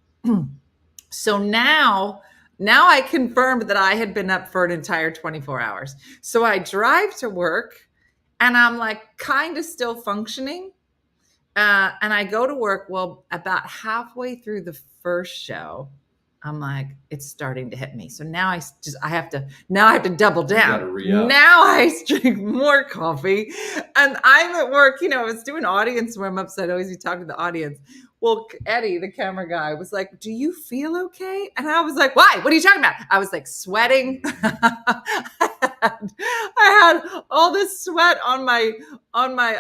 So now I confirmed that I had been up for an entire 24 hours. So I drive to work and I'm kind of still functioning. And I go to work. Well, about halfway through the first show, I'm like, it's starting to hit me. So now I have to double down. Now I drink more coffee and I'm at work, I was doing audience warm-ups. So I'd always be talking to the audience. Well, Eddie, the camera guy, was like, do you feel okay? And I was like, why? What are you talking about? I was sweating. I had all this sweat on my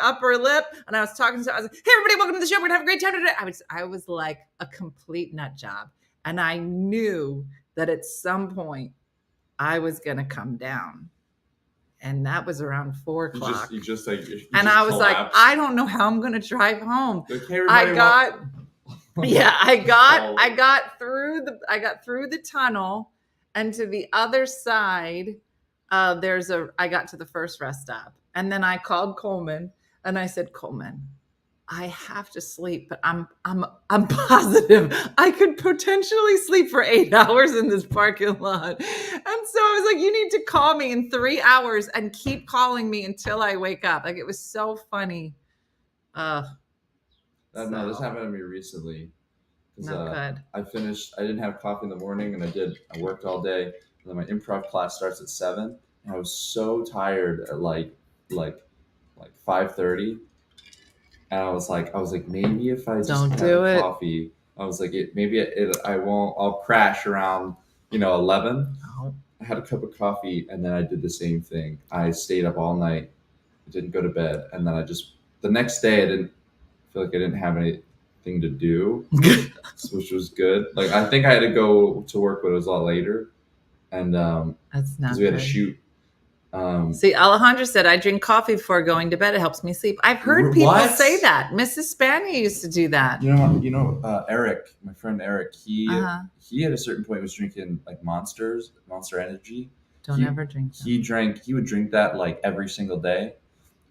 upper lip. And I was talking to, I was like, hey, everybody, welcome to the show. We're going to have a great time today. I was like a complete nut job. And I knew that at some point I was going to come down. And that was around 4 o'clock. You just like, and I was like, I don't know how I'm going to drive home. I got through the tunnel, and to the other side, I got to the first rest stop. And then I called Coleman and I said, Coleman, I have to sleep, but I'm positive I could potentially sleep for 8 hours in this parking lot. And so I was like, you need to call me in 3 hours and keep calling me until I wake up. Like, it was so funny. No, this happened to me recently. Not good. I didn't have coffee in the morning, and I worked all day. And then my improv class starts at 7, and I was so tired at like 5:30. And I was like, maybe if I just have coffee, I was like, I'll crash around, 11. Oh. I had a cup of coffee, and then I did the same thing. I stayed up all night. I didn't go to bed. And then the next day, I didn't feel like I didn't have anything to do, which was good. Like, I think I had to go to work, but it was a lot later. And that's not because we had good. to shoot. See, Alejandra said, I drink coffee before going to bed. It helps me sleep. I've heard people say that. Mrs. Spanier used to do that. Eric, my friend Eric, he at a certain point was drinking like Monster Energy. Don't ever drink that. He would drink that like every single day.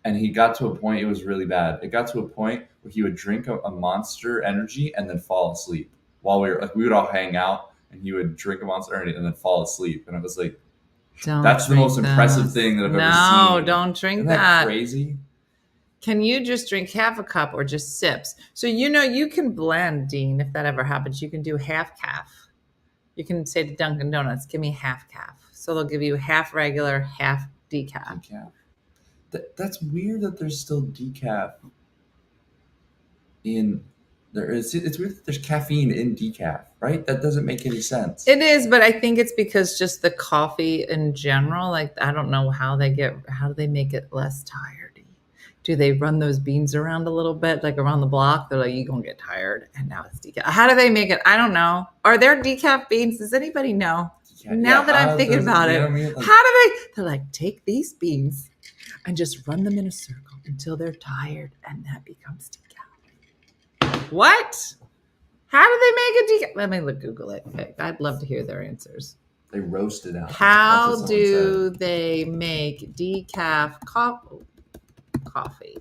And he got to a point, it was really bad. It got to a point where he would drink a Monster Energy and then fall asleep. While we would all hang out, and he would drink a Monster Energy and then fall asleep. And it was like, that's the most impressive thing that I've ever seen. No, don't drink Isn't that. Crazy. Can you just drink half a cup or just sips? So, you can blend, Dean, if that ever happens. You can do half calf. You can say to Dunkin' Donuts, give me half calf. So they'll give you half regular, half decaf. That's weird that there's still decaf in there. It's weird that there's caffeine in decaf, right? That doesn't make any sense. It is, but I think it's because just the coffee in general, like, I don't know how do they make it less tired? Do they run those beans around a little bit, like around the block? They're like, you're going to get tired. And now it's decaf. How do they make it? I don't know. Are there decaf beans? Does anybody know? Now that I'm thinking about it, how do they're like, take these beans and just run them in a circle until they're tired, and that becomes decaf. What? How do they make a decaf? Let me Google it. Okay. I'd love to hear their answers. They roast it out. How do they make decaf coffee?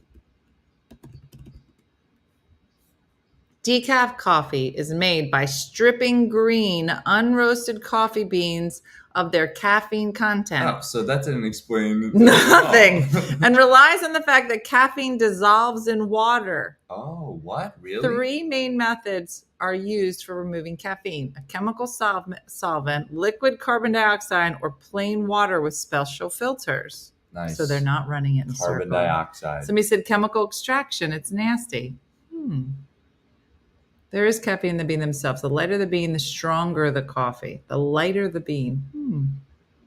Decaf coffee is made by stripping green, unroasted coffee beans of their caffeine content. Oh, so that didn't explain nothing. And relies on the fact that caffeine dissolves in water. Oh, what? Really? 3 main methods are used for removing caffeine: a chemical solvent, liquid carbon dioxide, or plain water with special filters. Nice. So they're not running it in carbon circle. dioxide. Somebody said chemical extraction. It's nasty. There is caffeine in the bean themselves. The lighter the bean, the stronger the coffee. The lighter the bean.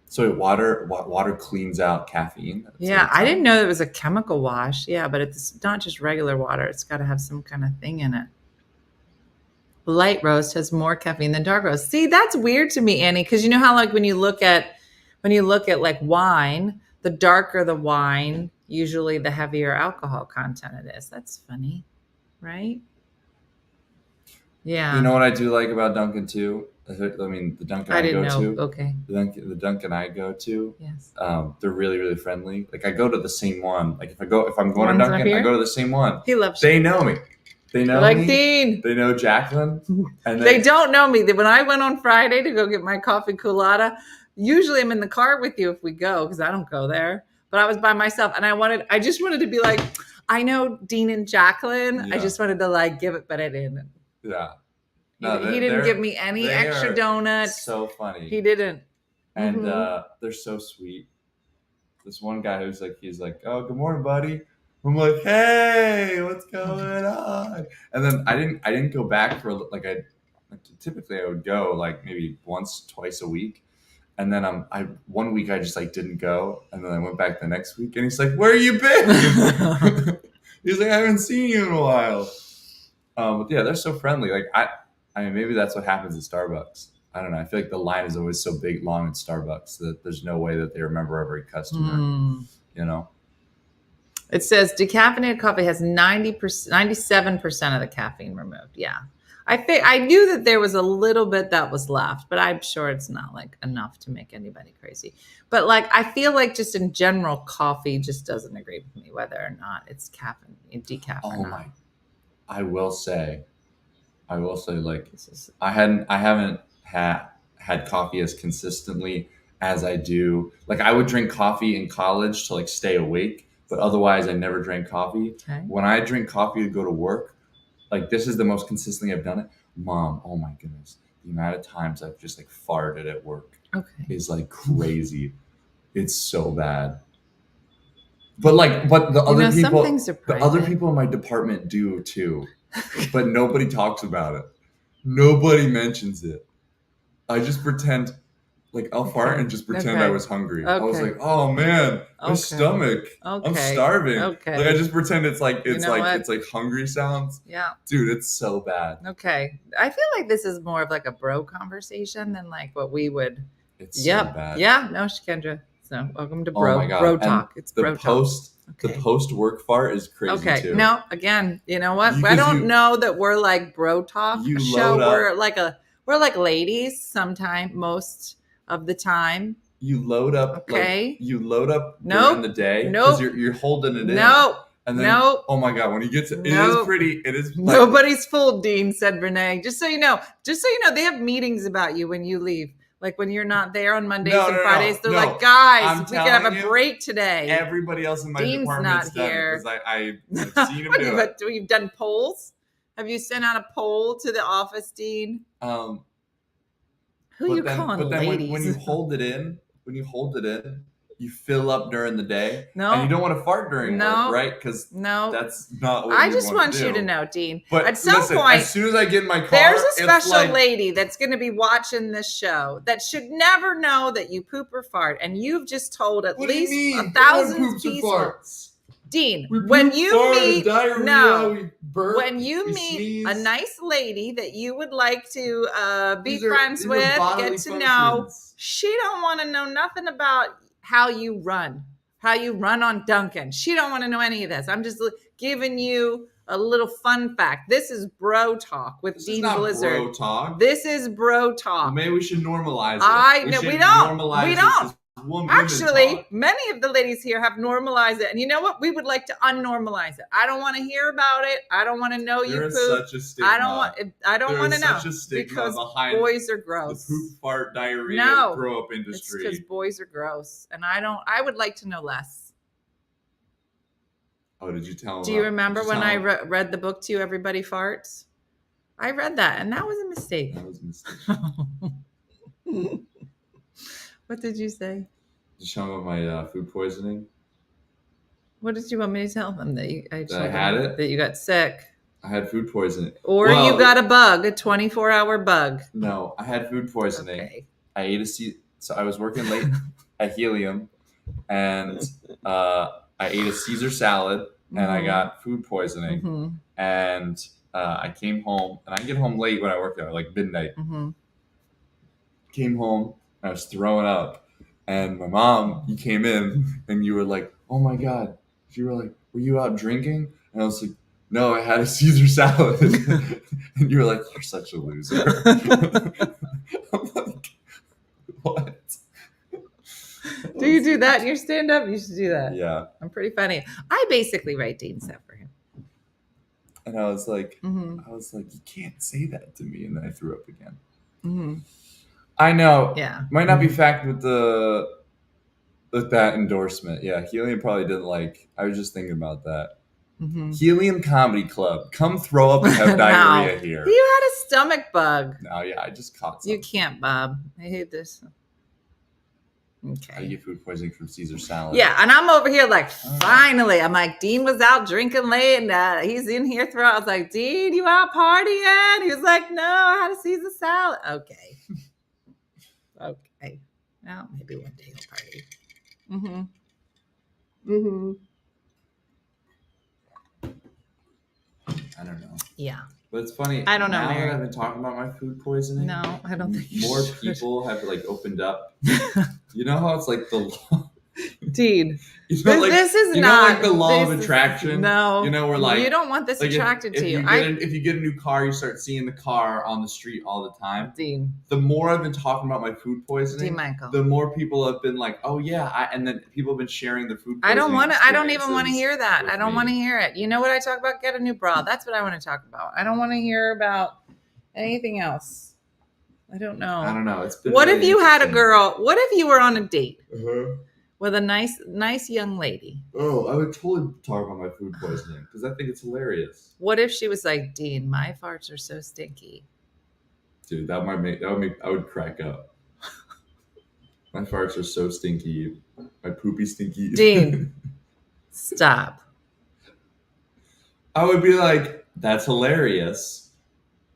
So water cleans out caffeine? Yeah, I didn't know it was a chemical wash. Yeah, but it's not just regular water. It's got to have some kind of thing in it. Light roast has more caffeine than dark roast. See, that's weird to me, Annie, because you know how, like, when you look at like wine, the darker the wine, usually the heavier alcohol content it is. That's funny, right? Yeah. You know what I do like about Dunkin' too? I mean, the Dunkin' I go to. Okay. The Dunkin' I go to. Yes. They're really, really friendly. Like, I go to the same one. Like, if I'm going to Dunkin', I go to the same one. He loves. They know me. They know like me. Dean. They know Jacqueline. And they don't know me. When I went on Friday to go get my coffee colada, usually I'm in the car with you if we go, because I don't go there. But I was by myself, and I just wanted to be like, I know Dean and Jacqueline. Yeah. I just wanted to like give it, but I didn't. Yeah. No, he didn't give me any extra donuts. So funny. He didn't. And they're so sweet. This one guy he's like, oh, good morning, buddy. I'm like, hey, what's going on? And then I didn't go back for typically I would go like maybe once, twice a week. And then one week I just like didn't go, and then I went back the next week, and he's like, where you been? He's like, I haven't seen you in a while. But yeah, they're so friendly. Like I mean, maybe that's what happens at Starbucks. I don't know. I feel like the line is always so big, long at Starbucks that there's no way that they remember every customer. You know. It says decaffeinated coffee has 97% of the caffeine removed. Yeah. I knew that there was a little bit that was left, but I'm sure it's not like enough to make anybody crazy. But like, I feel like just in general, coffee just doesn't agree with me, whether or not it's decaf or not. I will say like I haven't had coffee as consistently as I do. Like I would drink coffee in college to like stay awake, but otherwise I never drank coffee. Okay. When I drink coffee to go to work, like this is the most consistently I've done it. Mom, oh my goodness, the amount of times I've just like farted at work is like crazy. It's so bad. But the other people, some things are the other private. people in my department do too, but nobody talks about it. Nobody mentions it. I just pretend, like I'll fart and just pretend I was hungry. I was like, oh man, my stomach. I'm starving. Like I just pretend it's like hungry sounds. Yeah. Dude, it's so bad. Okay. I feel like this is more of like a bro conversation than like what we would. It's so bad. Yeah. No, Shikendra. So welcome to Oh my God. bro talk. It's the bro post, talk. The post work fart is crazy too. No, again, you know what? I don't know that we're like bro talk show. We're like ladies sometime, most of the time. You load up. Okay. You load up during the day because you're holding it in. And then, oh my God, when you get to, it is pretty, it is. Like, nobody's fooled, Dean, said Renee. Just so you know, they have meetings about you when you leave. Like when you're not there on Mondays and Fridays, they're like, guys, we can have a break today. Everybody else in my Dean's department's not here. Because I've seen him do it. But you've done polls? Have you sent out a poll to the office, Dean? Who you calling but then ladies? when you hold it in, you fill up during the day. No. And you don't want to fart during work, right? Because that's not what I just want you to know, Dean. But at some point, as soon as I get in my car, there's a special lady that's going to be watching this show that should never know that you poop or fart. And you've just told at least 1,000 people. Dean, when you meet a nice lady that you would like to be friends with, get to know, she don't want to know nothing about how you run on Duncan. She don't want to know any of this. I'm just giving you a little fun fact. This is bro talk with Dean Blizzard. Bro talk. This is bro talk. Well, maybe we should normalize it. We don't. Actually, talk. Many of the ladies here have normalized it. And you know what? We would like to unnormalize it. I don't want to hear about it. I don't want to know you poop. Such a stigma. I don't want to know. Such a stigma because behind boys are gross. The poop, fart, diarrhea, grow up industry. It's because boys are gross. And I would like to know less. Oh, did you tell them? Do you remember when I read the book to you, Everybody Farts? I read that, and that was a mistake. That was a mistake. What did you say? Did you tell them about my food poisoning? What did you want me to tell them? That I had it? That you got sick? I had food poisoning. Or you got a bug, a 24-hour bug. No, I had food poisoning. Okay. I ate so I was working late at Helium, and I ate a Caesar salad, and I got food poisoning. Mm-hmm. And I came home, and I get home late when I work there, like midnight. Mm-hmm. Came home, I was throwing up, and my mom, you came in, and you were like, "Oh my God!" You were like, "Were you out drinking?" And I was like, "No, I had a Caesar salad." And you were like, "You're such a loser." I'm like, "What?" Do you do that in your stand-up? You should do that. Yeah. I'm pretty funny. I basically write Dean stuff for him. And I was like, you can't say that to me. And then I threw up again. Mm-hmm. I know. Yeah. Might not be fact with that endorsement. Yeah. Helium probably didn't like. I was just thinking about that. Mm-hmm. Helium Comedy Club. Come throw up and have diarrhea here. You had a stomach bug. No, yeah, I just caught something. You can't, Bob. I hate this. Okay. I get food poisoning from Caesar salad. Yeah, and I'm over here like, finally. I'm like, Dean was out drinking late, and he's in here throwing. I was like, Dean, you out partying? He was like, no, I had a Caesar salad. Okay. Okay. Well, maybe one day he'll party. Mm-hmm. Mm-hmm. I don't know. Yeah. But it's funny. I don't know, now Mary. that I've been talking about my food poisoning. No, I don't think you more should. people have like opened up. You know how it's like the law. Dude, You know, like, this is you not know, like the law of this is- attraction. No, you know, we're like you don't want this like attracted if to you. If you get a new car, you start seeing the car on the street all the time. Dean, The more I've been talking about my food poisoning, Dean Michael. the more people have been like, "Oh yeah," and then people have been sharing their food. I don't want to. I don't even want to experiences hear that. with I don't me. want to hear it. You know what I talk about? Get a new bra. That's what I want to talk about. I don't want to hear about anything else. I don't know. I don't know. It's been. What really if you had a interesting. girl? What if you were on a date Uh-huh. with a nice young lady? Oh, I would totally talk about my food poisoning because I think it's hilarious. What if she was like, Dean, my farts are so stinky. Dude, that would make I would crack up. My farts are so stinky. My poopy stinky. Dean, stop. I would be like, that's hilarious.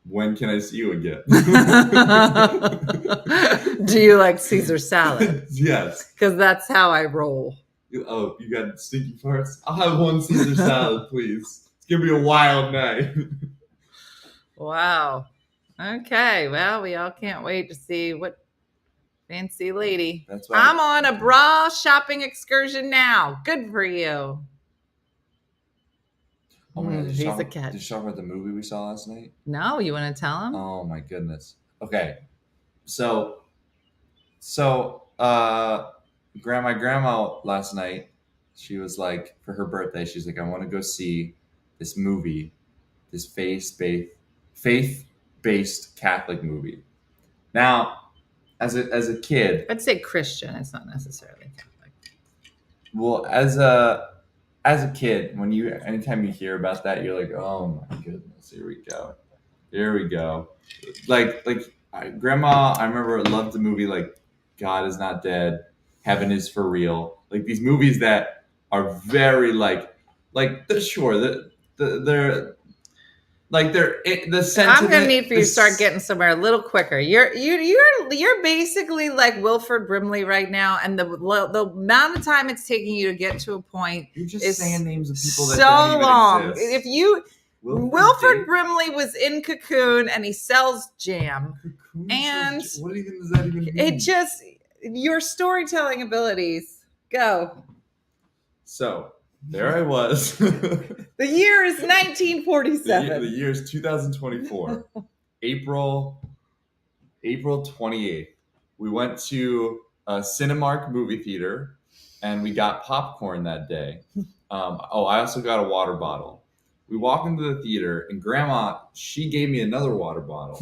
When can I see you again? Do you like Caesar salad? Yes. Because that's how I roll. Oh, you got stinky farts? I'll have one Caesar salad, please. It's gonna be a wild night. Wow. Okay. Well, we all can't wait to see what fancy lady. That's why I'm on a bra shopping excursion now. Good for you. Oh my God, did He's you a talk- catch. Did you talk about the movie we saw last night? No, you want to tell him? Oh my goodness. Okay. So my grandma last night, she was like, for her birthday, she's like, I want to go see this movie, this faith-based Catholic movie. Now, as a kid, I'd say Christian. It's not necessarily Catholic. well, as a kid, anytime you hear about that, you're like, oh my goodness, here we go. Like grandma, I remember loved the movie like God Is Not Dead, Heaven Is For Real. Like these movies that are very they're the sentiment. I'm gonna need for you to start getting somewhere a little quicker. You're basically like Wilford Brimley right now, and the amount of time it's taking you to get to a point You're just is saying names of people that so don't even long. exist. If you Wilford Brimley was in Cocoon and he sells jam, and what even does that even mean? it just your storytelling abilities go. So there I was. The year is 1947. The year is 2024. April 28th. We went to a Cinemark movie theater and we got popcorn that day. I also got a water bottle. We walk into the theater and Grandma, she gave me another water bottle.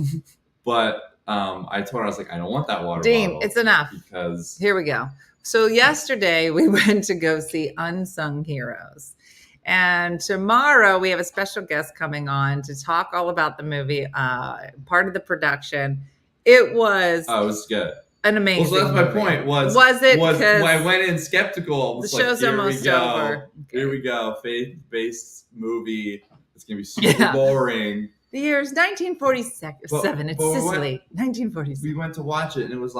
But I told her, I was like, I don't want that water bottle. Dean, it's enough. Because here we go. So yesterday we went to go see Unsung Heroes. And tomorrow we have a special guest coming on to talk all about the movie, part of the production. It was good. An amazing Well, so that's movie. my point. Was it? When Because I went in skeptical, the show's almost over. Here we go. Faith-based movie. It's gonna be super boring. The year is 1947. It's Sicily. 1947. We went to watch it, and it was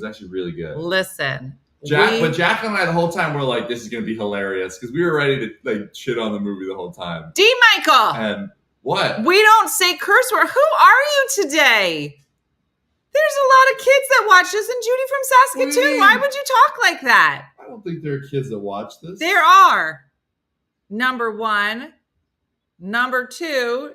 actually really good. Listen, but Jack and I the whole time were like, "This is gonna be hilarious," because we were ready to like shit on the movie the whole time. D. Michael, and what? We don't say curse word. Who are you today? There's a lot of kids that watch this, and Judy from Saskatoon. Why would you talk like that? I don't think there are kids that watch this. There are. Number one. Number two,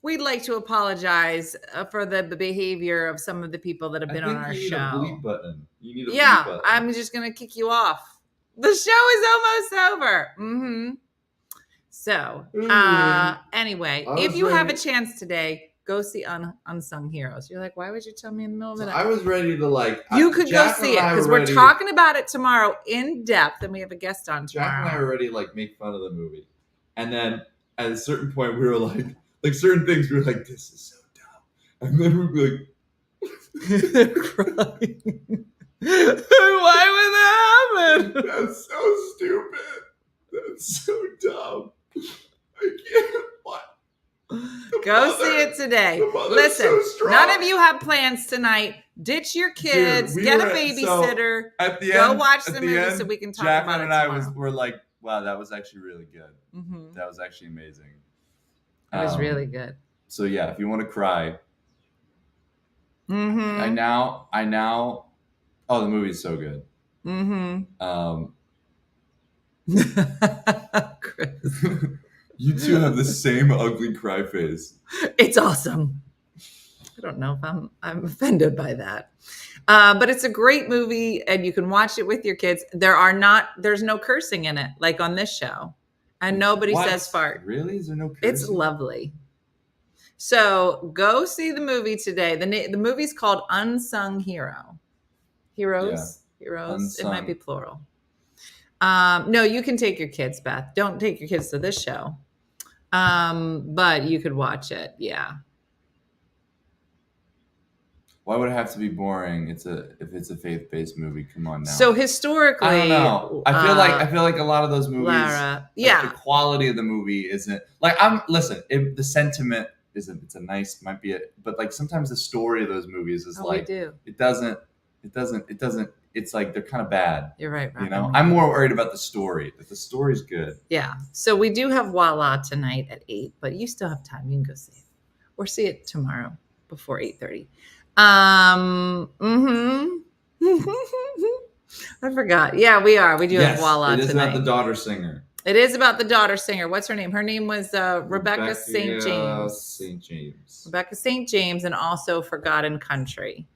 we'd like to apologize for the behavior of some of the people that have been on our show. A bleep button. You need a bleep button. I'm just going to kick you off. The show is almost over. Mm-hmm. So, anyway, if you have a chance today, go see Unsung Heroes. You're like, why would you tell me in the middle of the night? I was ready to You could go see it because we're talking about it tomorrow in depth, and we have a guest on tomorrow. Jack and I were ready to make fun of the movie, and then at a certain point we were like certain things we were like, this is so dumb, and then we'd be like, crying. Why would that happen? That's so stupid. That's so dumb. I can't. What? Go see it today. Listen, none of you have plans tonight. Ditch your kids. Get a babysitter. At the go end, watch the movie so we can talk Jack about and it I tomorrow. were like, wow, that was actually really good. Mm-hmm. That was actually amazing. It was really good. So yeah, if you want to cry, Mm-hmm. I now. Oh, the movie's so good. Mm-hmm. Chris. You two have the same ugly cry face. It's awesome. I don't know if I'm offended by that. But it's a great movie and you can watch it with your kids. There's no cursing in it, like on this show. And nobody What? says fart. Really? Is there no cursing? It's lovely. So go see the movie today. The movie's called Unsung Hero. Heroes? Yeah. Heroes? Unsung. It might be plural. No, you can take your kids, Beth. Don't take your kids to this show. But you could watch it. Yeah. Why would it have to be boring? If it's a faith-based movie, come on now. So historically, I don't know. I feel like a lot of those movies, Lara, the quality of the movie isn't like the sentiment isn't. It's a nice might be it, but like sometimes the story of those movies is it doesn't. It's like they're kind of bad. You're right. You know, I'm more worried about the story. If the story's good. Yeah. So we do have Voila tonight at 8, but you still have time. You can go see it or see it tomorrow before 8:30. I forgot. Yeah, we are. We do have Voila tonight. It is about the daughter singer. It is about the daughter singer. What's her name? Her name was Rebecca St. James. Rebecca St. James and also Forgotten Country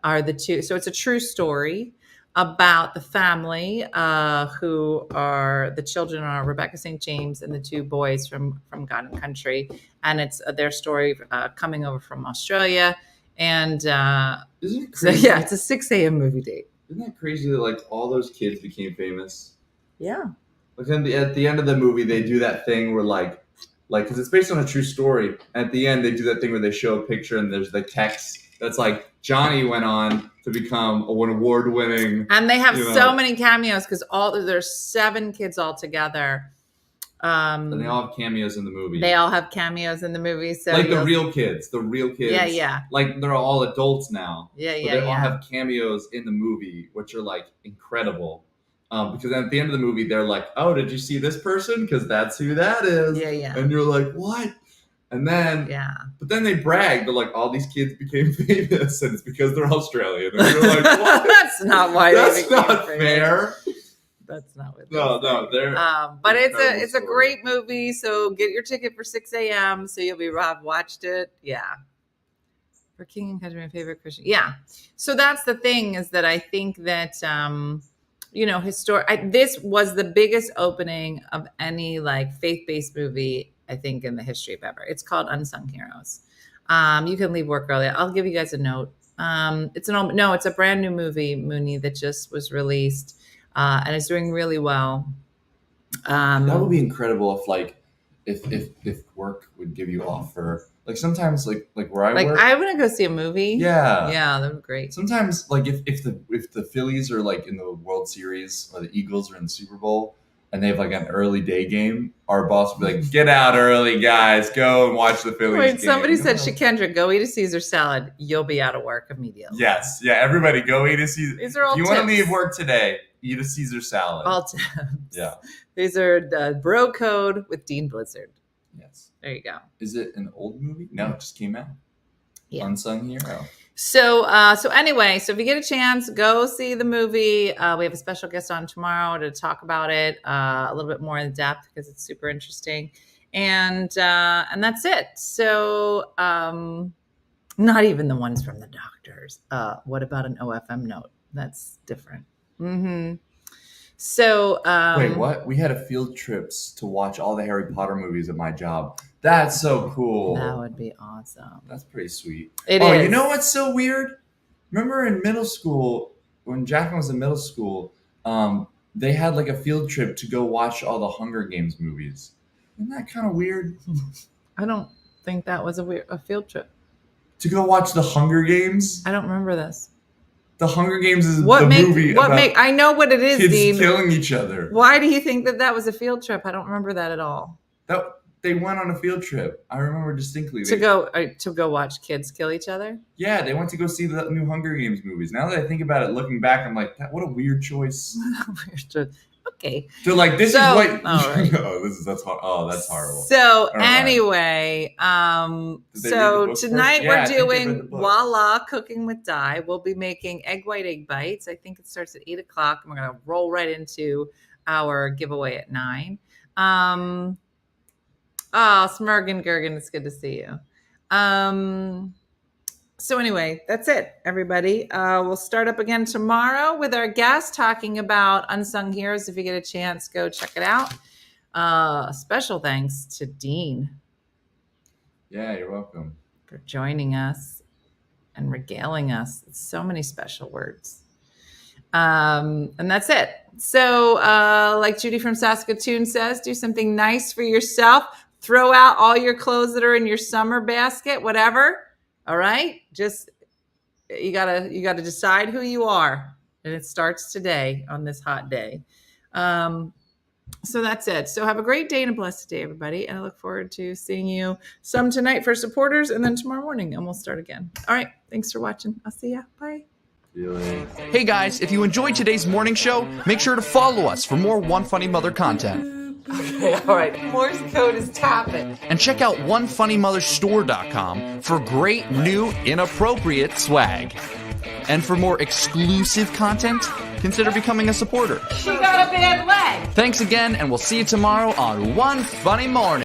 are the two. So it's a true story about the family who are the children are Rebecca St. James and the two boys from Forgotten Country. And it's their story coming over from Australia. And Isn't it crazy? So yeah, it's a 6 a.m. movie date. Isn't that crazy that like all those kids became famous? Yeah. Like at the end of the movie, they do that thing where like because it's based on a true story. And at the end, they do that thing where they show a picture and there's the text that's like Johnny went on to become an award-winning. And they have so many cameos because there's 7 kids all together. And they all have cameos in the movie. They all have cameos in the movie. So like the real kids. Yeah. Like they're all adults now. Yeah. They all have cameos in the movie, which are like incredible. Because at the end of the movie, they're like, "Oh, did you see this person? Because that's who that is." Yeah. And you're like, "What?" And then, but then they brag that like all these kids became famous, and it's because they're Australian. And you're like, "What? That's not why. That's not fair." That's not what. No, they're. But it's a great movie. So get your ticket for 6 a.m. So you'll have watched it. Yeah. For King and Country, my favorite Christian. Yeah. So that's the thing is that I think that this was the biggest opening of any like faith-based movie I think in the history of ever. It's called Unsung Heroes. You can leave work early. I'll give you guys a note. It's a brand new movie, Mooney, that just was released. And it's doing really well. That would be incredible if work would give you off for like sometimes like where I work. I want to go see a movie. Yeah, that would be great. Sometimes like if the Phillies are like in the World Series or the Eagles are in the Super Bowl and they have like an early day game, our boss would be like, "Get out early, guys, go and watch the Phillies." Wait, game. Somebody said, Shikendra, go eat a Caesar salad. You'll be out of work immediately. Yes, yeah, everybody go eat a Caesar. These are all if you tips. want to leave work today, eat a Caesar salad. All tips. Yeah. These are the bro code with Dean Blizzard. Yes. There you go. Is it an old movie? No, it just came out. Yeah. Unsung Hero. So anyway, so if you get a chance, go see the movie. We have a special guest on tomorrow to talk about it a little bit more in depth because it's super interesting. And that's it. So not even the ones from the doctors. What about an OFM note? That's different. Mm-hmm. So wait, what? We had a field trips to watch all the Harry Potter movies at my job. That's so cool. That would be awesome. That's pretty sweet. It is. You know what's so weird? Remember in middle school, when Jacqueline was in middle school, they had like a field trip to go watch all the Hunger Games movies. Isn't that kind of weird? I don't think that was a field trip. To go watch the Hunger Games? I don't remember this. The Hunger Games is movie about I know what it is, kids Dean. killing each other. Why do you think that was a field trip? I don't remember that at all. They went on a field trip. I remember distinctly. To go watch kids kill each other? Yeah, they went to go see the new Hunger Games movies. Now that I think about it, looking back, I'm like, what a weird choice. Okay. They're like, this So- is what. all right. That's hard. Oh, that's horrible. So All right. anyway, Did they read the so book tonight first? Yeah, we're I think they read the doing book. Voila Cooking with Di. We'll be making egg white egg bites. I think it starts at 8 o'clock, and we're gonna roll right into our giveaway at 9. Oh, Smurgen Gergen, it's good to see you. So anyway, that's it, everybody. We'll start up again tomorrow with our guest talking about unsung heroes. If you get a chance, go check it out. Special thanks to Dean Yeah, you're welcome. for joining us and regaling us with so many special words. And that's it. So like Judy from Saskatoon says, do something nice for yourself. Throw out all your clothes that are in your summer basket, whatever. All right. Just you gotta decide who you are. And it starts today on this hot day. So that's it. So have a great day and a blessed day, everybody. And I look forward to seeing you some tonight for supporters and then tomorrow morning and we'll start again. All right. Thanks for watching. I'll see ya. Bye. Hey guys, if you enjoyed today's morning show, make sure to follow us for more One Funny Mother content. Okay, all right. Morse code is tapping. And check out OneFunnyMotherStore.com for great new inappropriate swag. And for more exclusive content, consider becoming a supporter. She got a bad leg. Thanks again, and we'll see you tomorrow on One Funny Morning.